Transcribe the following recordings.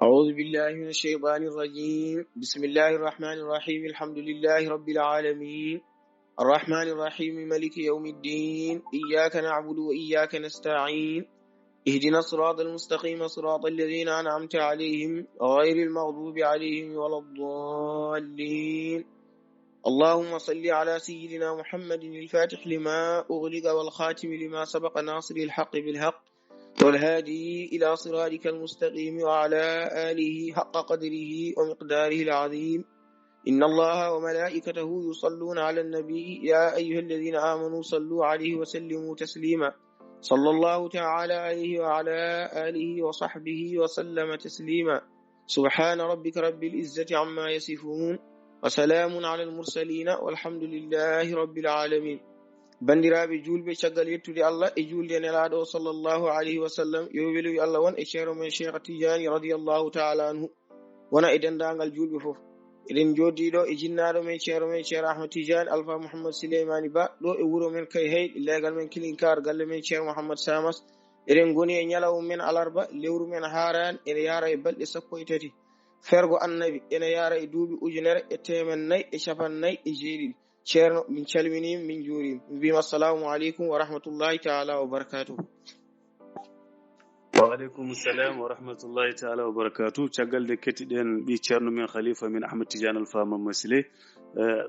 أعوذ بالله من الشيطان الرجيم. بسم الله الرحمن الرحيم. الحمد لله رب العالمين الرحمن الرحيم ملك يوم الدين. إياك نعبد وإياك نستعين. اهدنا الصراط المستقيم صراط الذين أنعمت عليهم غير المغضوب عليهم ولا الضالين. اللهم صل على سيدنا محمد الفاتح لما أغلق والخاتم لما سبق ناصر الحق بالحق والهادي إلى صراطك المستقيم وعلى آله حق قدره ومقداره العظيم. إن الله وملائكته يصلون على النبي يا أيها الذين آمنوا صلوا عليه وسلموا تسليما. صلى الله تعالى عليه وعلى آله وصحبه وسلم تسليما. سبحان ربك رب العزة عما يصفون وسلام على المرسلين والحمد لله رب العالمين. bandiraɓe julɓe caggal yettude Allah e julde nelaɗo sallallahu alayhi wa sallam yo weluwi Allah won e ceero men Cheikh Tidiane radiyallahu ta'ala anhu wona e dendagal julɓe foof. eɗen joddiɗo e jinnaɗo men Cheikh Ahmed Tidiane Alpha Mouhammad Souleymani Ba ɗo e wuuro men kay hey legal men Kilinkar galle men Cheikh Mouhammad Samas. eɗen goni e ñalawma men alarba lewru men haran ene yara e balɗe 13 fergo annabi ene yara e duuɓi ujunere e temen nayyi e capannayyi e jeeɗiɗi. ceerno min calminima min juurima min mbima assalamu aleykum wa rahmatullahi taala wa barakatuhu. wa aleykum salam wa rahmatullahi taala wa barakatuh. caggal de kettiɗen ɓi ceerno men khalifa min Ahmed Tidiane Alpha Mamadou Sile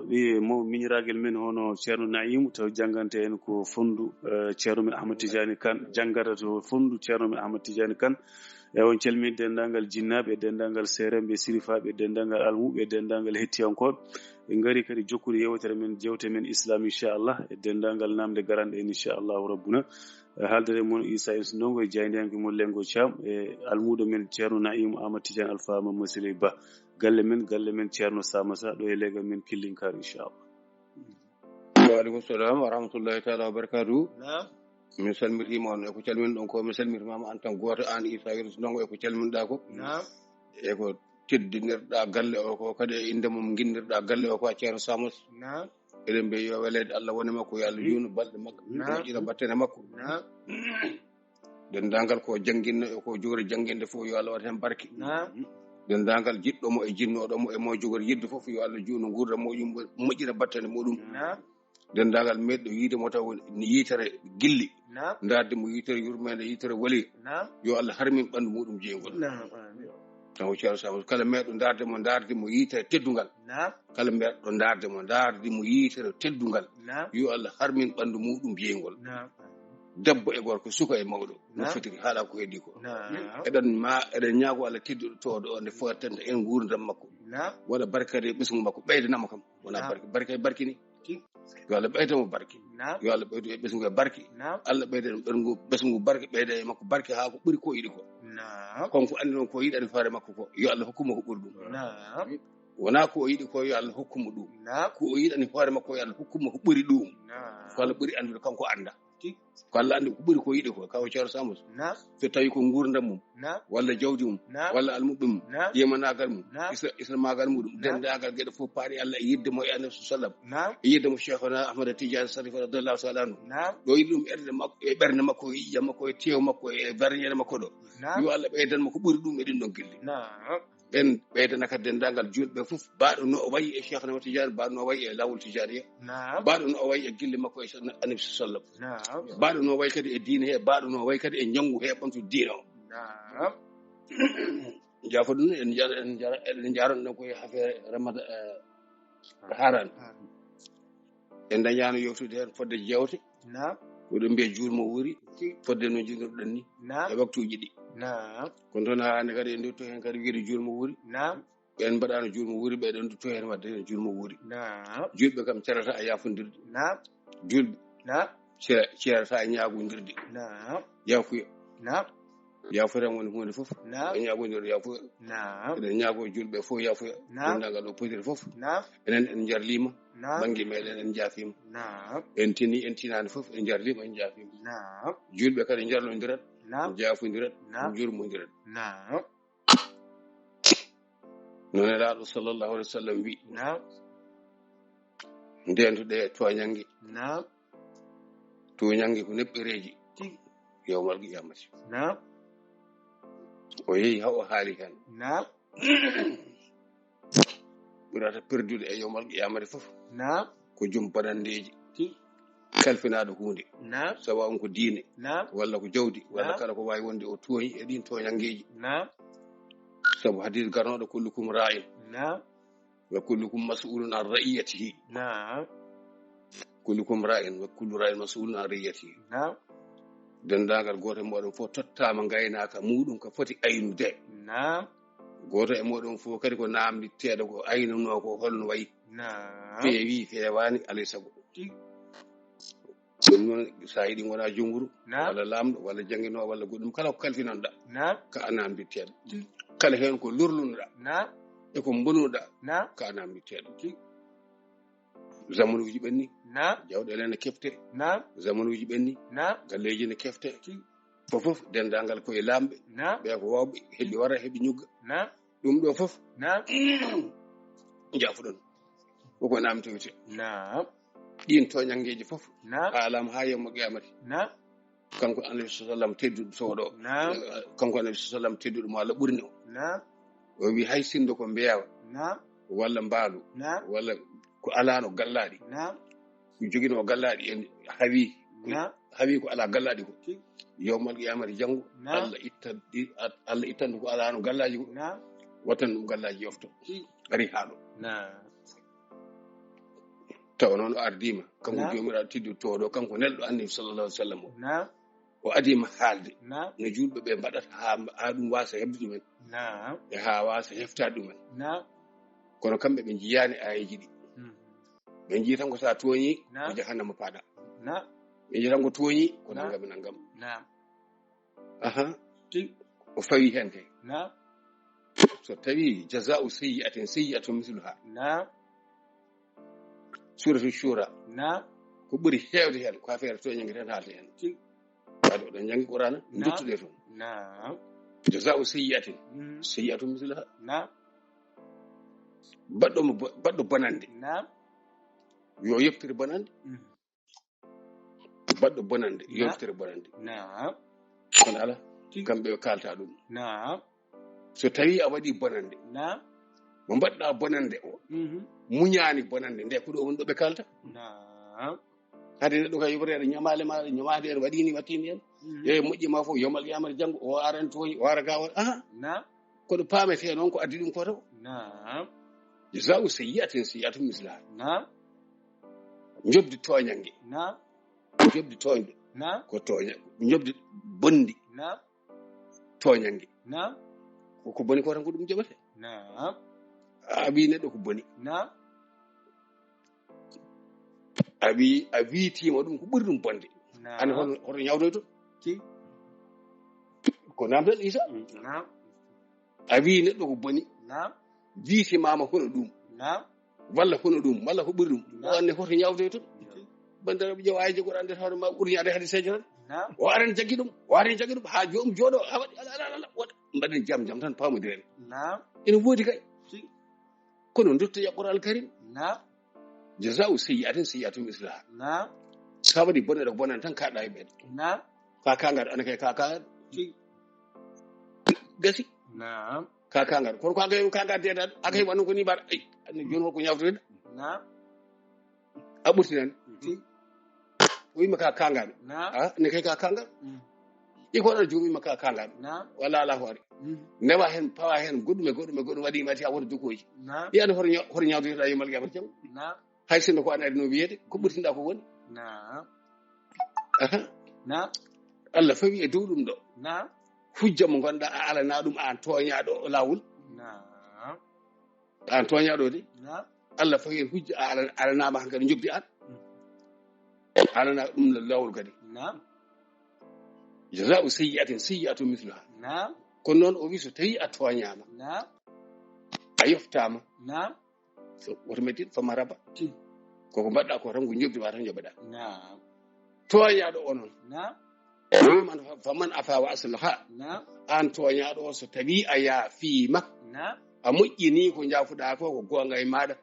ɓi mo miñiragel men hono ceerno Naimu taw janggante en ko fondu ceerno men Ahmed Tidiane Kane janggata to fondu ceerno men Ahmed Tidiane Kane e on calmin dendagal jinnaɓe e dendagal seremɓe sirifaɓe e dendagal almuɓe e dendagal hettiyankoɓe ɓe ngari kadi jokkude yewtere men jewte men islam inchallah e dendagal namde garanɗe en inchallahu rabbuna haaldere moon Issa en Ndongo e jaydiyanke mon Lengo Thiam e almuɗo men ceerno Naimu Ahmed Tidiane Alpha Mamadou Sile Ba galle men ceerno Samassa ɗo e legal men Killinkar inchallah. wa aleykum salam wa rahmatullahi taala wa barakatuhu. min salmitima on eko calmin ɗon ko min salmitimama an tan goto an Issa Ndongo eko calminɗa ko eko teddinirɗa galle o ko kadi e inde mum guinnirɗa galle o ko a ceerno Samos. eɗen mbiya yo welede Allah woni makko yo Allah juutno balɗe makko moƴƴina battane makko. dendagal ko jangguinno e ko jogori janguinde fof yo Allah waɗ hen barke. dendagal jiɗɗomo e jinnoɗomo e mo jogori yidde fof yo Allah juutno gurdam moƴƴum moƴƴina battane muɗum. dendagal meɗɗo yiidemo taw yitere gilli darde mo yitere yurmede yitere wali yo Allah harmin ɓandu muɗum jeygol. taw ceerno Samos kala meɗɗo darde mo yitere teddugal kala meɗɗo darde mo yitere teddugal yo Allah harmin ɓandu muɗum jeygol. debbo e gorko suka e mawɗo no foti haala ko heddi ko eɗen ñaago Allah tedduɗo towɗo o nde fotanta en gurdam makko waɗa barkade ɓesgu makko ɓeydanamo kam wona barke barkini yo Allah ɓeydamo barke yo Allah ɓeydo e ɓesgu e barke Allah ɓeyda ɓergu ɓesgu barke ɓeyda e makko barke ha ko ɓuri ko yiɗi ko konko andi noon ko yiɗani hoore makko ko yo Allah hokkuma ko ɓuri ɗum wona ko o yiɗi ko yo Allah hokkuma ɗum ko o yiɗani hoore makko yo Allah hokkuma ko ɓuri ɗum ko Allah ɓuri andude kanko anda ko Allah andi ko ɓuri ko yiɗi ko kaw ceerno Samos so tawi ko gurdam mum walla jawdi mum walla almuɓe mum yemanagal mum islamagal muɗum dendagal gueɗe fof paari Allah e yidde mo e annabi sallam e yidde mo Cheikhna Ahmad Tidiane Sarif radiyallahu ta'ala anhu ɗo yiɗi ɗum e ɓerde makko e ƴiƴam makko e tew makko e variñede makko ɗo yo Allah ɓeydanmo ko ɓuri ɗum e ɗin ɗon gilli ɓen ɓeydana kadi dendagal julɓe fof baɗo no o wayi e Cheikhna Ahmad Tidiane baɗo no o wayi e lawol Tidiane baɗo no o wayi e gille makko e annabi sallam baɗo no way kadi e diine he baɗo no way kadi e ñangu he ɓantu diine o jafo ɗum en jaron ɗon koye affaire ramata haran en dañano yewtude hen fodde jewte koɗo mbiya juulmo wuuri fodde no jogirɗen ni e waktuji ɗi kono toon hande kadi en dutto hen kadi wiide juulmo wuuri ɓen mbaɗano juulmo wuuri ɓeɗen dutto hen wadde hen juulmo wuuri julɓe kam cerata a yafodirde julɓe ceerata e ñaagodirde yafuya woni hunde fof e ñaagodirde yafuya eɗen ñaago julɓe fof yafuya dendagal o potiri fof enen en jarlima banggue meɗen en jaafima en tinani fof en jarlima en jaafima julɓe kadi jarlodirat jaafodirat jurmodirat noon elaɗo sallllahu alih wa sallam wi ndenduɗe toñanggue toñanggue ko neɓɓereji yowmal qiyamati o yehi ha o haali hen Naam. ɓurata perdude e yowmal qiyamare fof Naam. ko joom bonandeji Tigi. kalfinaɗo hunde Naam. sawa on ko diine Naam. walla ko jawdi walla Naam. kala ko wawi wonde o tooñi e ɗin toñangeji Naam. sabu hadis garnoɗo kullukum ra'in Naam. wa kullukum mas'ulun an ra'iyatihi Naam. kullukum ra'in wa kullu ra'in mas'ulun an ra'iyatihi Naam. dendagal goto e moɗon fof tottama gaynaka muɗum ko foti aynude Naam. goto e moɗon fof kadi ko namdi teeɗo ko aynuno ko holno wayi Naam. feewi fewani alay saago Tigi. ɗum noon sa yiɗi gona junguru Naam. walla lamɗo walla jangguinowo walla goɗɗum kala ko kalfinanɗa Naam. ka a namdi teeɗo Tigi. kala hen ko lorlunoɗa Naam. e ko bonuɗa Naam. ka a namdi teeɗo Tigi. zamanuji ɓenni Naam. jawɗele ne kefte Naam. zamanuji ɓenni Naam. galleji ne kefte Tigi. fof dendagal koye lamɓe Naam. ɓe ko wawɓe heeɓi wara heeɓi ñugga Naam. ɗum ɗo fof Naam. jafuɗon koko namtoyte Naam. ɗin toñangeji fof Naam. haalama ha yemmo qiyamati Naam. kanko annabi sallam tedduɗo sowoɗo Naam. kanko annabi sallam tedduɗo mo Allah ɓurni o Naam. o wi hay sindo ko mbeewa Naam. walla mbaalu Naam. walla ko alano gallaɗi Naam. ko joguino gallaɗi en hawi Naam. hawi ko ala gallaɗi ko Tigi. yowmal qiyamati janggo Naam. Allah ittandu ko alano gallaji ko Naam. wattan ɗum gallaji yofto Tigi. ari haɗo Naam. tawa noon o ardima kanko Naam. jomiraɗo tiddu toɗo kanko nelɗo annabi sallallahu alih w sallam o Naam. o adima haalde Naam. no julɓe ɓe mbaɗata ha ɗum wasa heɓde ɗumen Naam. e ha wasa heftade ɗumen Naam. kono kamɓe ɓe jiyani ayeji ɗi ɓe jii tan ko sa tooñi Naam. ko jahannama paɗa Naam. ɓe jii tan ko tooñi ko Naam. naggam naggam Naam. aha Tigi. o fawi hen kay Naam. so tawi jaza'u sayyi'atin sayyi'atun misluha Naam. suratu shura Naam. ko ɓuri hewde hen ko affaire toñangue tan haalde hen Tigi. waɗi oɗon jangi qur'ana duttuɗe toon Naam. jaza'u sayyi'atin sayyi'atun misluha Naam. baɗɗo bonande Naam. yo yeftire bonande baɗɗo bonande yo yeftire bonande Naam. kono ala kamɓe ɓe kalta ɗum Naam. so tawi a waɗi bonande Naam. mo mbaɗɗa bonande o muñani bonande nde ko ɗo woni ɗo ɓe kalta Naam. hade neɗɗo ka yoɓrede ñamale ma ñamade en waɗini wattini en e moƴƴima fof yomal qiyamata janggo o aran toñi o ara gawal aha Naam. koɗo pamete noon ko addi ɗum ko taw Naam. jaza'u sayyi'atin sayyi'atun mislaha Naam. jobdi toñangue Naam. jobdi toñɗo Naam. ko toña jobdi bondi Naam. toñangue Naam. ko boni ko tan ko ɗum joɓete Naam. a wi neɗɗo ko boni Naam. a witima ɗum ko ɓuri ɗum bonde ane hoto ñawdoyto Tigi. ko namdal isa Naam. a wi neɗɗo ko boni Naam. wiitimama hono ɗum Naam. walla hono ɗum walla ko ɓuri ɗum o Naam. anne hoto ñawdoyto bandiraɓe ƴeew ayi jogoɗa nder hoore ma ɓurñade hade seejo tan Naam. o aran jaggi ɗum o aran jaggi ɗum ha jomum jooɗo ha waɗi ala waɗa mbaɗen jam tan pamodiren Naam. ene woodi kay Tigi. kono dutto yaɓɓore alkarim Naam. jaza'u sayyi'atin sayyi'atun mislaha Naam. sa waɗi bonneɗo ko bonan tan kaɗɗa e ɓen Naam. ka kangaɗo ane kay ka kangaɗo Tigi. gasi Naam. ka kangaɗo kono ko kangaɗo deedaɗo aka heɓa noon ko ni mbaɗa ay anne joni holko ñawtoyɗa Naam. a ɓurtinani Tigi. o wima ka kangaɗo Naam. a ane kay ka kangaɗo i ko waɗata jomum wima ka kangaɗo Naam. walla ala hoore newa hen pawa hen goɗɗum e goɗɗum e goɗɗum waɗimati a woto dokoji Naam. iyani hoto ñawtoytoɗa yomal qiyamata janggo Naam. hay sinno ko an ari no wiyede ko ɓurtinɗa ko woni Naam. aha Naam. Allah fawi e dow ɗum ɗo Naam. hujja mo gonɗa a alana ɗum an toñaɗo lawol Naam. an toñaɗo de Naam. Allah fawi en hujja a alanama han kadi jobdi an alana ɗum lawol kadi Naam. jaza'u sayyi'atin sayyi'atun misluha Naam. kono noon o wi so tawi a toñama Naam. a yoftama Naam. so woto meddin fama raba Tigi. koko mbaɗɗa ko tan ko jobdima tan joɓeɗa Naam. toñaɗo o noon Naam. man faman afa wa aslaha Naam. an toñaɗo o so tawi a yaafima Naam. a moƴƴini ko jafuɗa ko ko gonga e maɗa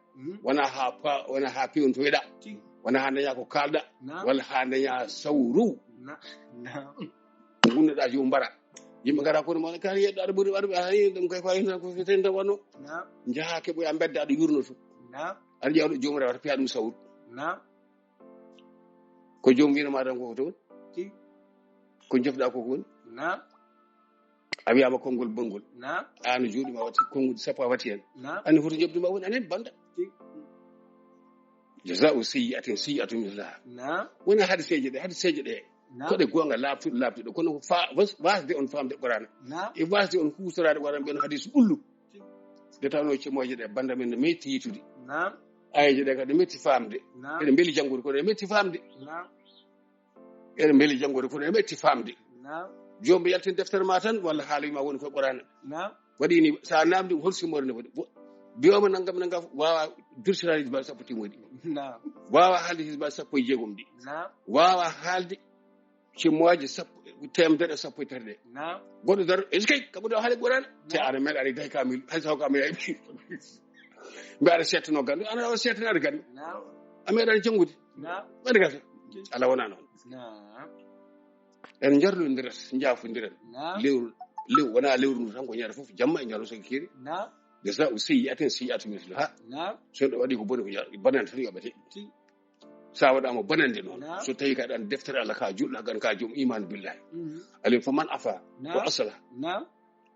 wona ha pewntoyɗa Tigi. wona ha daña ko kalɗa Naam. walla ha daña sawru Naam. gunnoɗa yo mbara yimɓe ngara kono mon kan yeddo aɗa ɓuri aɗa hay ɗum koy fayi tan ko feten tan wanno Naam. jaha keɓoya bedda aɗa yurno to Naam. aɗa ƴewɗo joomum rewata piya ɗum sawru Naam. ko joomum winoma tan koko toon Tigi. ko jofɗa koko woni Naam. a wiyama konngol bongol Naam. an juuɗima watti kongude sappo a watti hen Naam. anni hoto jobduma woni anen banda Tigi. jasa'u sayyi'atin mislaha Naam. wona hadiseje ɗe Naam. koɗe gonga labtuɗe kono wasde on famde ɓorana Naam. e wasde on hutorade waran ɓen hadis ɓullu nde tawno cemoje ɗe banda men no metti yitude Naam. ayeje ɗe kadi metti famde Naam. eɗe beeli janggude kono e metti famde Naam. eɗe beeli janggude kono e metti famde Naam. jombo yaltin deftere ma tan walla haalima woni koye ɓorana Naam. waɗini sa namdi hol simore ne waɗi biyoma naggam wawa durtirade hisbaji sappo timoɗi Naam. wawa haalde hisbaji sappo e jeegom ɗi Naam. wawa haalde cimmoje temedere sappo e tati ɗe Naam. goɗɗo daro eskay kaɓuɗo haale ɓorana te aɗa meeɗa aɗa dayi kamil hay saw kam yayi mbi aɗa settano gandu ana aɗa settanade gandu Naam. a meeɗani janggude Naam. waɗi gasa ala wona noon Naam. en jarlodirat jaafodiren Naam. lew wona lewru ndu tan ko ñande foof jamma e jalo soki kiri Naam. jasa'u sayyi'atin misluha Naam. so ɗo waɗi ko boni ko bonande tan yoɓete sa waɗama bonande noon so tawi kaɗa an deftere Allah ka juɗɗo gan ka joom imanu billahi alin faman afa ko asala Naam.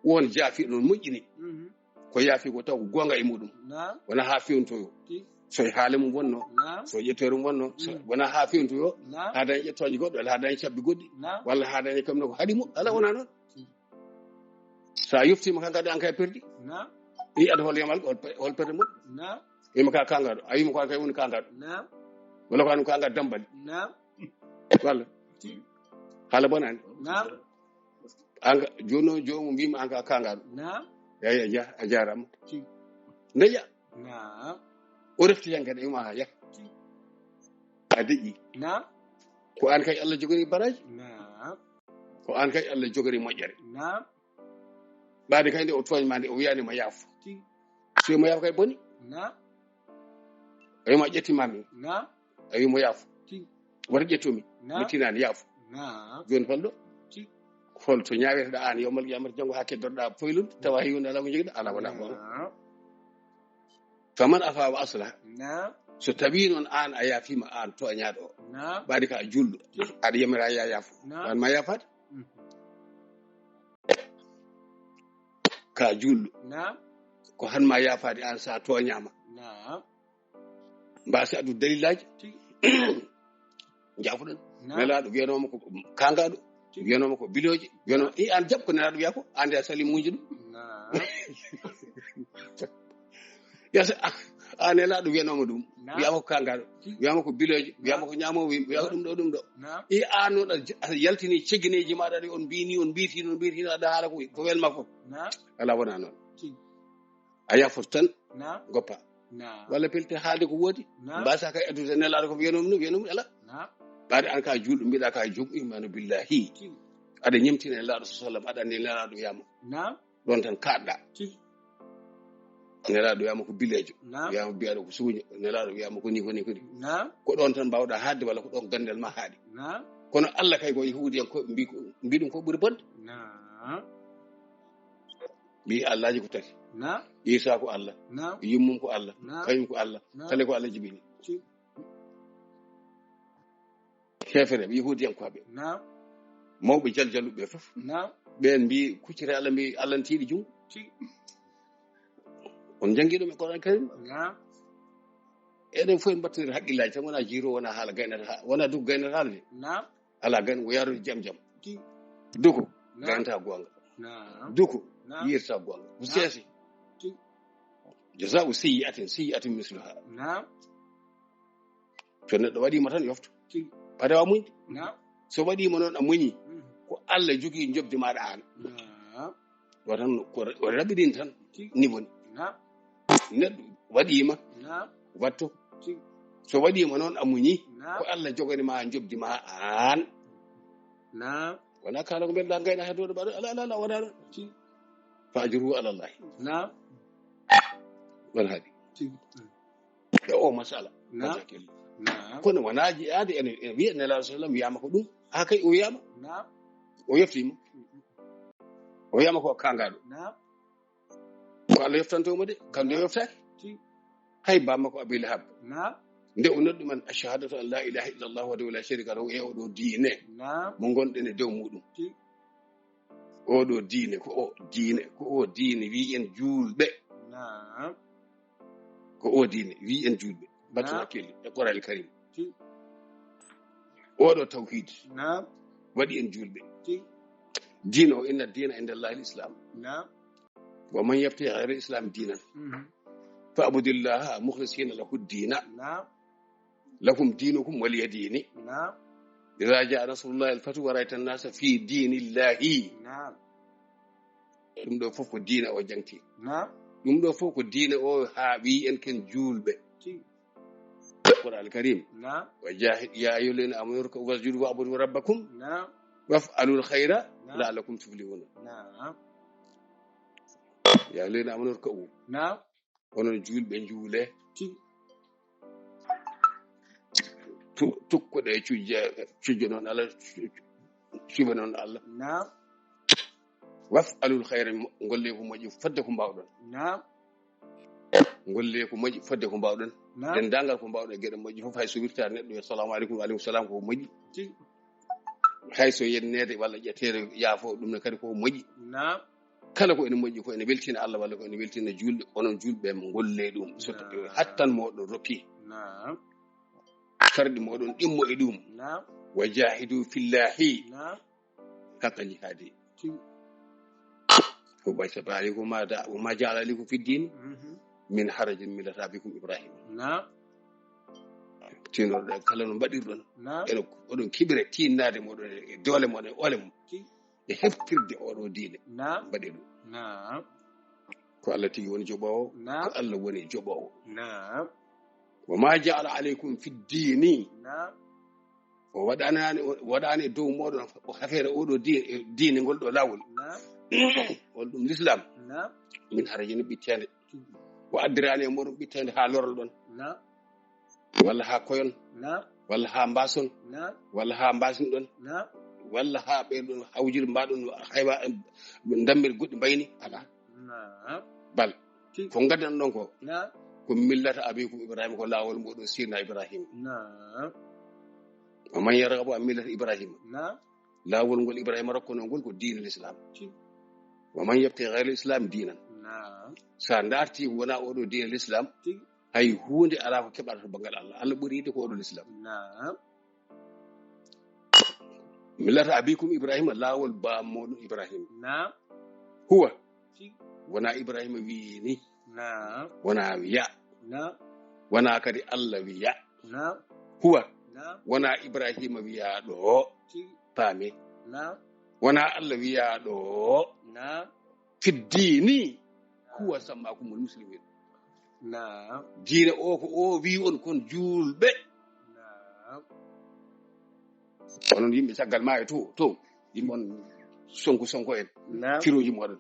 won jaafi ɗon moƴƴini Mhm. ko yaafi ko taw ko gonga e muɗum Naam. wona ha fewnotoyo Tigi. so haale mum wonno Naam. so ƴettere mum wonno wona ha fewnotoyo Naam. ha dañi ƴettoje goɗɗo walla ha dañi cabbi goɗɗi Naam. walla ha dañi kamne ko haɗimo ala wona noon sa yoftima kan kadi an kay perdi Naam. i aɗa hol yamal hol perde mum Naam. wima ka kangaɗo a wima ko an kay woni kangaɗo Naam. walla ko an ko angat dambali Naam. walla haala bonani Naam. anga joni jomum mbima an ka kangaɗo Naam. yeyi a jarama ndeƴa Naam. o refti hen kadi wima ha yak a deƴƴi Naam. ko an kay Allah jogori baraji Naam. ko an kay Allah jogori moƴƴere Naam. ɓade kay nde o toñma nde o wiyanima yaafo Tigi. so wimo yaafo kay boni Naam. a wima ƴettimami Naam. a wimo yaafo Tigi. wata ƴettumi Naam. mi tinani yaafo Naam. joni falɗo Tigi. hol to ñaweteɗa an yomal qiyamata janggo ha keddorɗa foylunde tawa hiwde ala ko jogui ala wona gonga Naam. faman afa wa aslah Naam. so tawi noon an a yaafima an to a ñaaɗo o Naam. ɓaade ka julɗo aɗa yamira ya yaafo Naam. an ma yaafade Mhm. ka julɗo Naam. ko hanma yaafade an sa toñama Naam. mbasi addu dalillaji Tigi. jaafuɗon Naam. nelaɗo wiyanoma ko kangaɗo wiyanoma ko biloje wiyanoma i an jaɓ ko nelaɗo wiya ko ande a sali muji ɗum Naam. yasa a nelaɗo wiyanoma ɗum Naam. wiyama ko kangaɗo wiyama ko biloje wiyama ko ñamowo wiyama ɗum ɗo Naam. i an noon a yaltini cegguineji maɗa ɗi on mbitino aɗa haala ko welma fof Naam. ala wona noon Tigi. a yafoto tan Naam. goppa Naam. walla pelte haalde ko woodi Naam. mbasa kay addude nelaɗo ko wiyanoma ala Naam. ɓaade an ka julɗo mbiɗa ka jom imanu billahi Tigi. aɗa ñemtina nelaɗo sallam aɗa andi nelaɗo wiyama Naam. ɗon tan kaɗɗa Tigi. nelaɗo wiyama ko bilejo Naam. wiyama biyaɗo ko suuño nelaɗo wiyama ko ni Naam. ko ɗon tan mbawɗa haadde walla ko ɗon gandal ma haaɗi Naam. kono Allah kay ko yahuudi en koɓe mbi ɗum ko ɓuuri bonde Naam. mbi Allahji ko tati Naam. Isa ko Allah Naam. yimmum ko Allah Naam. kañum ko Allah Naam. kala ko Allah jibini Tigi. hefere yahuudi en koɓe Naam. mawɓe jaljalluɓe fof Naam. ɓen mbi kuccire Allah mbi Allah tiiɗi jungo Tigi. on jangi ɗum e Qur'an karim Naam. eɗen fof en mbattodiri haqqillaji tan wona jiro wona haala gaynata wona dugo gaynata haalde Naam. ala gan ko yarude jaam Tigi. duko Naam. gaynata gonga Naam. duko Naam. yirta gonga ko seesi Tigi. jasa'u sayyi'atin misluha Naam. so neɗɗo waɗima tan yofto Tigi. padewa muñde Naam. so waɗima noon a muñi Mhm. ko Allah jogui jobde maɗa an Naam. wa tan o raɓiɗin tan Tigi. ni woni Naam. neɗɗo waɗima Naam. watto Tigi. so waɗima noon a muñi Naam. ko Allah joganima jobdi ma an Naam. wona kala ko mbeɗa gayna ha dowɗo mbaɗo ala wona ɗon Tigi. fa ajruhu ala llahi Naam. wona haaɗi Tigi. e o masala Naam. Naam. kono wona jiyaade ene wiya nelaɗo sallam wiyama ko ɗum ha kay o wiyama Naam. o yeftima o yama ko kangaɗo ko Allah yeftantomo de kamde yoftaki hay bamma ko Abu Lahab nde o noddi man ashhadatu an la ilaha illallah wahdahu la sharika lahu e oɗo diine mo gonɗen e dow muɗum oɗo diine ko o diine wi en julɓe ko o diine wi en julɓe battu hakkille e Qur'an Karim oɗo tawhid waɗi en julɓe diine o inna diina inda allahi l-islam wa man yabtaghi ghayra l-islam diinan fa abudillaha mukhlisina lahu d-diina lakum diinukum waliya diini idha jaa nasrullahi al-fathu wa ra'aita an-nasa fi diinillahi ɗum ɗo fof ko diina o jangti ɗum ɗo fof ko diina o haaɓi en ken julɓe Qur'an al-Karim wa jahid ya ayyuhallazina amanu irka'u wasjudu wa'budu rabbakum waf'alul khayra la'allakum tuflihun ya ayyuhallazina amanu irka'u onon julɓe juule tukkuɗe cujje noon Allah suba noon Allah waf'alul khayra golle ko moƴƴi fadde ko mbawɗon golle ko moƴƴi fadde ko mbawɗon dendangal ko mbawɗon geɗe moƴƴi fof hay so wirtare neɗɗo assalamu aleykum wa aleykum salam ko moƴƴi hay so yennede walla ƴettere yaafo ɗum ne kadi ko moƴƴi kala ko ene moƴƴi ko ene weltina Allah walla ko ene weltina julɓe onon julɓe mo golle ɗum so hattan moɗon rokki farɗi moɗon ɗimmo e ɗum wa jahidu fillahi haqqa jihadi ko baytata aleykum ma ja'ala aleykum fi din min harajin millata abikum Ibrahim tinoɗo kala no mbaɗirɗon ene oɗon kiɓire tinnade moɗon e doole moɗon e ole mum e heftirde oɗo diine mbaɗi ɗum ko Allah tigi woni joɓowo ko Allah woni joɓowo wa ma ja'ala aleykum fi dini o waɗani dow moɗon hafere oɗo diine ngol ɗo lawol wol ɗum l'islam min harajini ɓittede o addirani e moɗon ɓittede ha lorol ɗon walla ha koyon walla ha mbason walla ha mbasin ɗon walla ha ɓeɗon hawjir mbaɗon haywa dammir goɗɗi mbayni ala bal ko gaddan ɗon ko millata abikum Ibrahima ko lawol moɗon sirna Ibrahima o man yarghabu an millata Ibrahima lawol ngol Ibrahima rokkono ngol ko diine l'islam wa man yabtaghi ghayra l-islam diinan sa darti wona oɗo diine l'islam hay hunde ala ko keɓata to bangal Allah ɓuri yidde ko oɗo l'islam millata abikum Ibrahima lawol ba moɗon Ibrahima huwa wona Ibrahima wini wona wiya wona kadi Allah wiya huwa wona Ibrahima wiyaɗo paami wona Allah wiyaɗo fi diini huwa sammakumul muslimin diine o ko o wi on kon julɓe onon yimɓe caggal maayo to yimɓe on sonko en firoji moɗon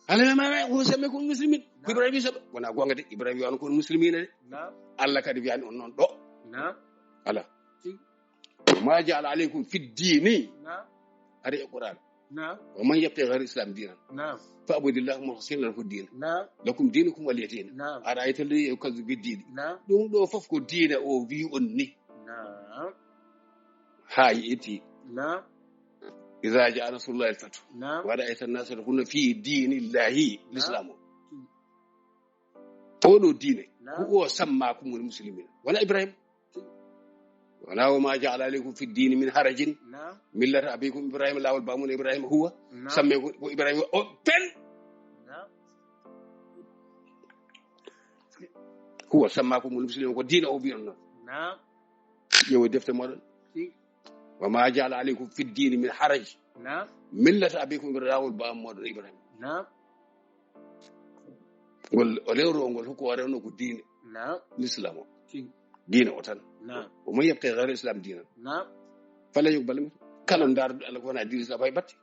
alama ko samme ko muslimin ko Ibrahima wi saɓa wona gonga de Ibrahima wi on kon muslimina de Allah kadi wiyani on noon ɗo ala ma ja'ala aleykum fi diini ari e Qur'an wa man yabtaghi ghayra l-islam diinan fa abudillaha mukhlisina lahu d-din lakum dinukum waliya din ara'ayta alladhi yukazzibu bid-din ɗum ɗo fof ko diine o wi on ni ha yi'iti idha ja'a nasrullahi al-fathu wa ra'aita an-nasa yadkhuluna fi dinillahi l-islam oɗo diine ko o sammakumul muslimin wala Ibrahima wala wa ma ja'ala alaykum fi ad-din min harajin millata abikum Ibrahima lawol bamun Ibrahima huwa samme ko Ibrahima o pen huwa sammakumul muslimin ko diina o bi on non yewo defte moɗon wa ma ja'ala alaykum fi ad-din min haraj millata abikum Ibrahima lawol bamun moɗon Ibrahima ngol o lewro ngol hokko o rewno ko diine l'islam o diine o tan o mo yebte ghayra islam diina fala yuqbal min kala dardu Allah ko wona diine islam hay batte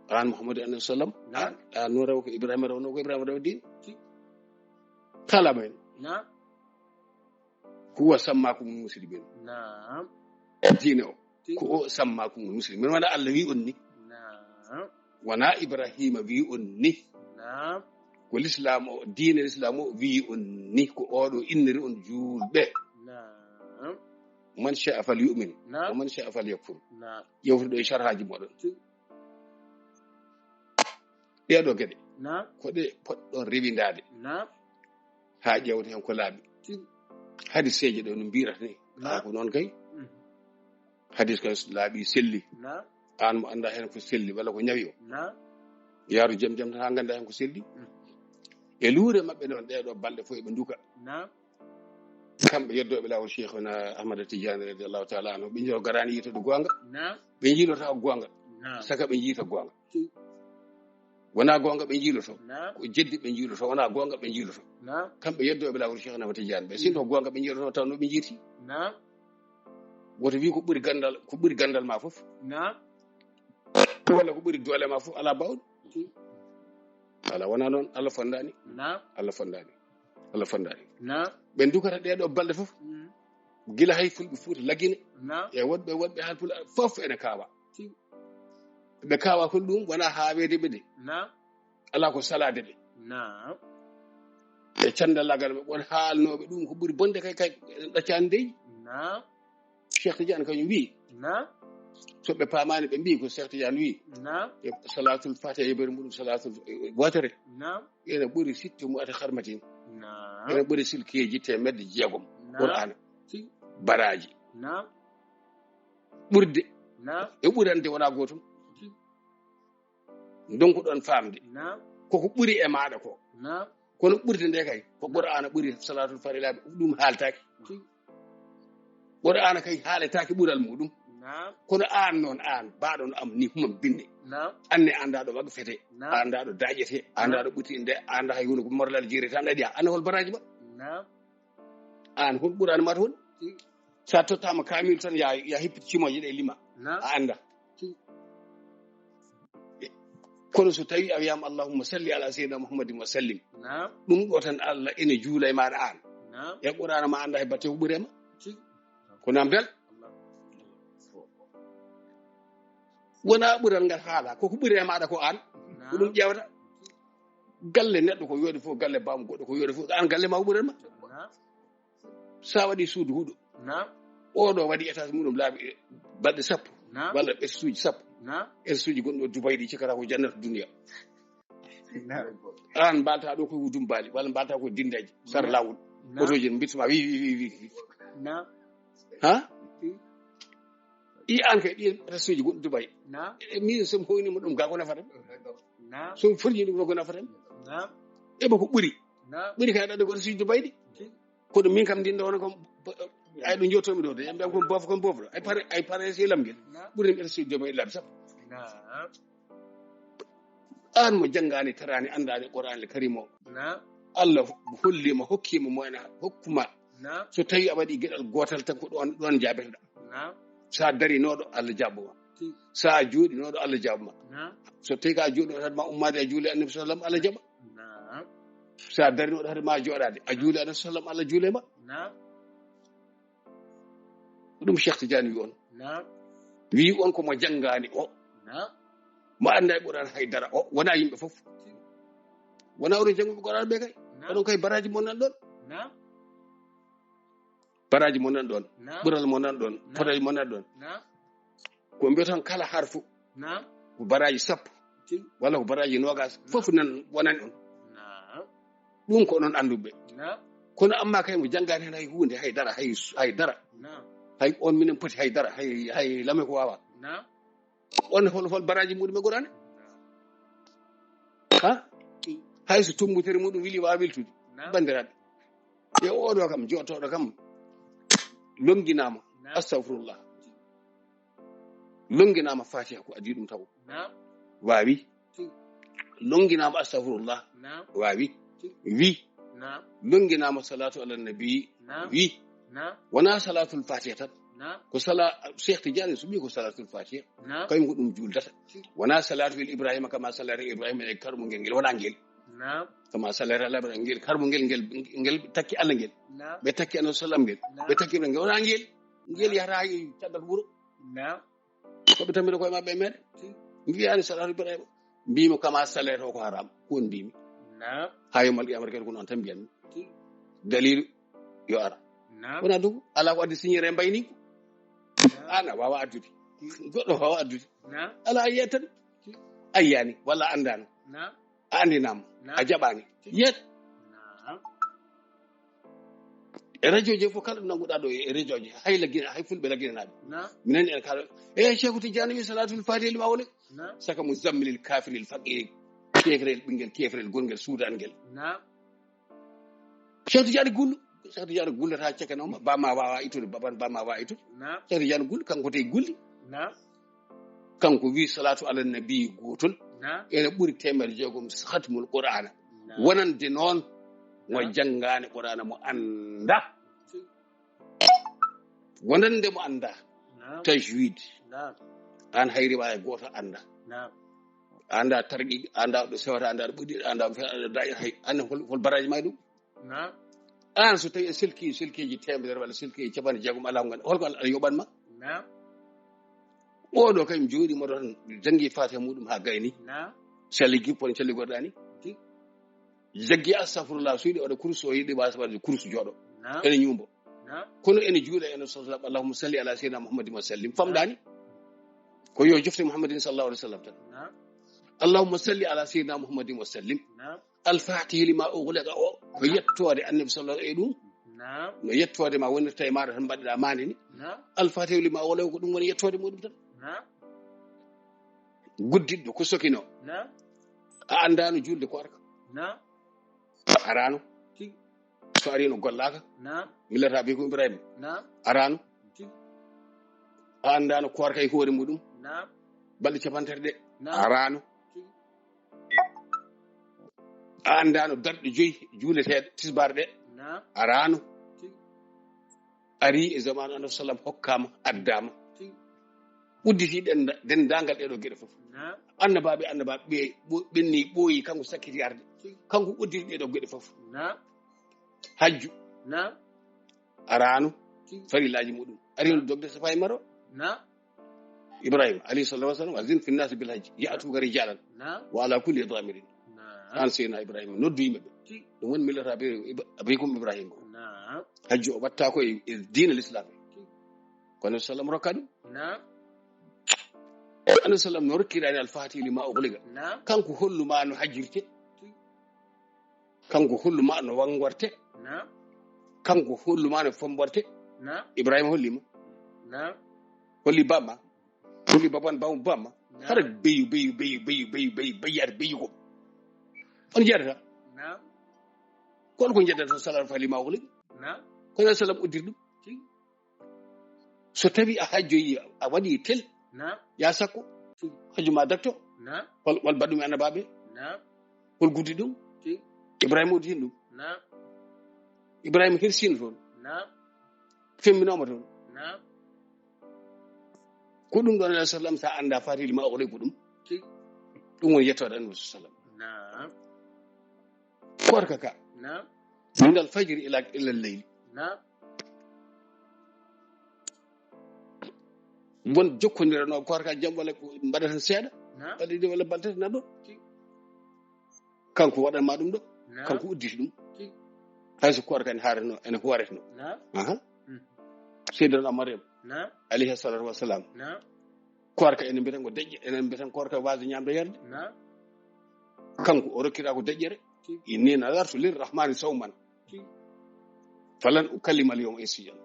an Muhammad sallallahu alaihi wasallam no rew ko Ibrahima rew no ko Ibrahima rew diine kala men huwa sammakum muslimin diine o ko o sammakum muslimin wala Allah wi on ni wona Ibrahima wi on ni Naam. ko l'islam o diine l'islam o wi on ni ko oɗo inniri on julɓe Naam. man sha'a falyu'min Naam. wa man sha'a falyakfur Naam. yewtude e sharhaji moɗon ɗeɗo geɗe Naam. ko ɗe poɗɗon rewindade Naam. ha ƴewte hen ko laaɓi hadiseje ɗo no mbirata ni ko noon kay hadis ko laaɓi selli Naam. an mo anda hen ko selli walla ko ñawi o Naam. yaaru jam jam tan ha ganda hen ko selli e luure mabɓe noon ɗeɗo balɗe fof eɓe duka Naam. kamɓe yeddoɓe lawol cheikhuna ahmada tidiane radiallahu taala anhu ɓe jiro garani yitoɗo gonga Naam. ɓe jiilota ko gonga Naam. saka ɓe jiita gonga wona gonga ɓe jiiloto Naam. ko jeddi ɓe jiiloto wona gonga ɓe jiiloto Naam. kamɓe yeddoɓe lawol cheikhuna ahmada tidiane ɓe sinto gonga ɓe jiiloto taw no ɓe jiiti Naam. woto wi ko ɓuri gandal ma fof Naam. walla ko ɓuri doole ma fof ala bawɗo ala wona noon Allah fondani Naam. Allah fondani Allah fondani Naam. ɓen dukata ɗeɗo balɗe fof gila hay fulɓe fuuta laggine Naam. e woɗɓe halpula fof ene kawa ɓe kawa hol ɗum wona hawede ɓe de Naam. ala ko salade ɓe Naam. e candallagal ɓe ɓon haalnoɓe ɗum ko ɓuri bonde kay ɗaccani dey Naam. Cheikh Tidiane kañum wi Naam. soɓe pamani ɓe mbi ko Cheikh Tidiane wi Naam. e salatul fatiha yeɓere muɗum salatul wotere Naam. ene ɓuri sitte mu ata harmatin Naam. ene ɓuri silkeji temedde jeegom qur'ana baraji Naam. ɓurde Naam. e ɓurande wona gotum donc ɗon famde Naam. koko ɓuri e maɗa ko Naam. kono ɓurde nde kay ko qur'ana ɓuri salatul farilaɓe ɗum haaltaki qur'ana kay haaletaki ɓural muɗum Naam. kono an noon an baɗo no am ni humam binde Naam. anne andaɗo wagga fete Naam. andaɗo daƴete andaɗo ɓuti nde anda hay hunde ko morlal jirete an ɗaɗi anda hol baraji ma Naam. an hol ɓurani mata hon sa tottama kamil tan ya hippiti cimoje ɗe lima Naam. a anda kono so tawi a wiyama allahumma salli ala sayyidina muhammadin wa sallim Naam. ɗum ɗo tan Allah ene juula e maɗa an Naam. e qur'ana ma anda he batte ko ɓurema ko nam bel wona ɓural ngal haala koko ɓuri e maɗa ko an ko ɗum ƴewata galle neɗɗo ko yooɗi fof galle bam goɗɗo ko yooɗi fof an galle ma ko ɓuran ma sa waɗi suudu huuɗo Naam. oɗo waɗi étage muɗum laaɓi balɗe sappo Naam. walla ɓessuji sappo Naam. ɓessuji gonɗo Dubai ɗi cikkata ko jannata duniya Naam. an mbalta ɗo koye dumbali walla mbalta ko dindaji sara lawol otoji mbituma wi Naam. ha i an kay ɗi ɓessuji gonɗo Dubai Naam. e min somi hoynima ɗum ga ko nafatam Naam. somi forñi ɗum ko nafatam Naam. eɓe ko ɓuri Naam. ɓuri kay ɗaɗo ko ɓessuji Dubai ɗi kono min kam ndin ɗon kom ay ɗo jottomi ɗo de yamɓe kon boofo kon boofo ay pare selam ngel ɓuri mi ɓessuji Dubai laabi sappo Naam. an mo janngani tarani andani qur'an karim o Naam. Allah hollima hokkima moyna hokkuma Naam. so tawi a waɗi gueɗal gotal tan ko ɗon jaɓetoɗa Naam. sa darinoɗo Allah jabboma sa jooɗinoɗo Allah jabboma Naam. so tawi ka jooɗinoɗo tan ma ummade a juuli annabi sallam Allah jaɓa Naam. sa darinoɗo tan ma jooɗade a juuli annabi sallam Allah juulema Naam. ɗum Cheikh Tidiane wi on Naam. wi on komo janngani o Naam. mo anda e ɓuran haydara o wona yimɓe fof wona oɗon jannguɓe qur'an ɓe kay oɗon kay baraji mo nan ɗon Naam. baraji mo nan ɗon Naam. ɓural mo nan ɗon podaji mo nan ɗon Naam. ko mbiyaton kala harfu Naam. ko baraji sappo walla ko baraji nogas fof nan wonani on Naam. ɗum ko onon anduɓe Naam. kono amma kay mo janngani hen hay hunde haydara haydara Naam. hay on minen poti haydara hay lame ko wawa Naam. on hol baraji muɗum e qur'an ha hay so tummutere muɗum wili wawa wiltude bandiraɓe e oɗo kam jotoɗo kam longinama astahfirullah longinama fatiha ko adi ɗum taw wawi longinama astahfirullah wawi wi longinama salatu ala nabi wi wona salatul fatiha tan ko sala Cheikh Tidiane so ɓi ko salatul fatiha kañum ko ɗum juldata wona salatu il ibrahima kama salata ibrahima e karmo ngel ngel wona ngel kama salata ala ibrahima ngel karmo ngel takki Allah ngel ɓe takki annabi sallam ngel ɓe takki ngel wona ngel yahata caggal wuuro koɓe tamira koye mabɓe meɗe mbiyani salatu ibrahima mbimi kama salaire o ko haram ko mbimi ha yomal qiyamata kadi ko noon tan mbiyanmi dalilu yo ara wona dugu ala ko addi signere mbayni ko ana wawa addude goɗɗo wawa addude ala ayiyat tan ayyani walla andano a andinama a jaɓani yet e radio ji fof kala ɗo nanguɗa ɗo e radio ji hay fulɓe lagguinaɓe minen en kala Cheikh Tidiane wi salatul fatiha lima wole saka mo zammilil kafiril faqiril kefrel ɓinguel kefrel gonguel suudangel Cheikh Tidiane gullata cekanoma bama wawa itude bama wawa itude Cheikh Tidiane gulli kanko te gulli kanko wi salatu ala nabi gotol ene ɓuuri temedde jeegom khatmul qur'ana wonande noon mo janngane qur'ana mo anda wonande mo anda tajwid an hayri wawi goto anda tarqi anda ɗo sewata anda ɗo ɓuɗi anda dair hay anda hol baraji ma ɗum an so tawi silkiji temedere walla silkiji capanɗe jeegom ala ngal holko Allah yoɓanma oɗo kañum jooɗi mo ɗon jangi fatiha muɗum ha gayni calli gippon calli goɗɗani jaggi astafirullah so yiɗi waɗa course o yiɗi wasa waɗde course jooɗo ene ñumbo kono ene juula ene sallam allahumma salli ala sayyidina muhammadin wa sallim famɗani ko yo jofte muhammadin sallallahu alaihi wasallam tan allahumma salli ala sayyidina muhammadin wa sallim al-fatihi lima ughliqa o ko yettode annabi sallallahu alaihi wasallam no yettode ma wonirta e maɗa tan mbaɗɗa mande ni al-fatihi lima ughliqa ko ɗum woni yettode muɗum tan guddidɗo ko sokino a andano julde ko arka arano so arino gollaka millata be ko Ibrahima arano a andano korka e hoore muɗum balɗe capantere ɗe arano a andano darɗe 5 juuleteɗe tisbar ɗe arano ari e zamanu annabi sallam hokkama addama udditi dendagal ɗeɗo gueɗe fof annabaɓe ɓenni ɓooyi kanko sakkiti arde kanko udditi ɗeɗo gueɗe fof hajju arano farillaji muɗum arino dogde safa e maro Ibrahima alayhi salatu wasalam azin fi nnasi bil hajji ya'tuka rijalan wa ala kulli damirin an seyna Ibrahima noddu yimɓeɓe ɗum woni millata abaykum Ibrahima hajju o watta ko e diina l'islam kono sallam rokka ɗum annabi sallam no rokkirani al-fatihi lima ughliqa kanko holluma no hajjirte kanko holluma no wangorte kanko holluma no fomborte Ibrahima hollima holli bamma holli baban bamma hara beyyade beyyu ko on jeɗata kono ko jeɗata salatu fatihi lima ughliqa kono sallam uddir ɗum so tawi a hajjoyi a waɗi tel ya sakko hajjuma dakto wal baɗɗum e annabaɓe hol guddi ɗum Ibrahima uddi hen ɗum Ibrahima hirsino toon femminoma toon ko ɗum ɗon alah sallam sa anda fatihi lima ughliqa ko ɗum woni yettode annabi sallam korka ka min al fajri ila leyli won jokkodirano korka jam walla ko mbaɗa tan seeɗa waɗa walla baltata nan ɗon kanko waɗanma ɗum ɗo kanko udditi ɗum hayso korka ene haarano ene horetno seydana Mariam alayhi salatu wassalam korka ene mbiyeten ko deƴƴe enen mbiyeten korka wasde ñamde yerde kanko o rokkira ko deƴƴere inni nadartu lirrahmani sawman falan ukallima al yawma insiyan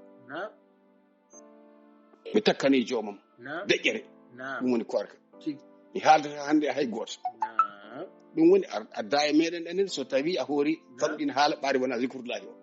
mi takkani joomam deƴƴere ɗum woni korka mi haaldata hannde hay gooto ɗum woni adda e meɗen enen so tawi a hoori famɗin haala ɓaari wona zicrullahi o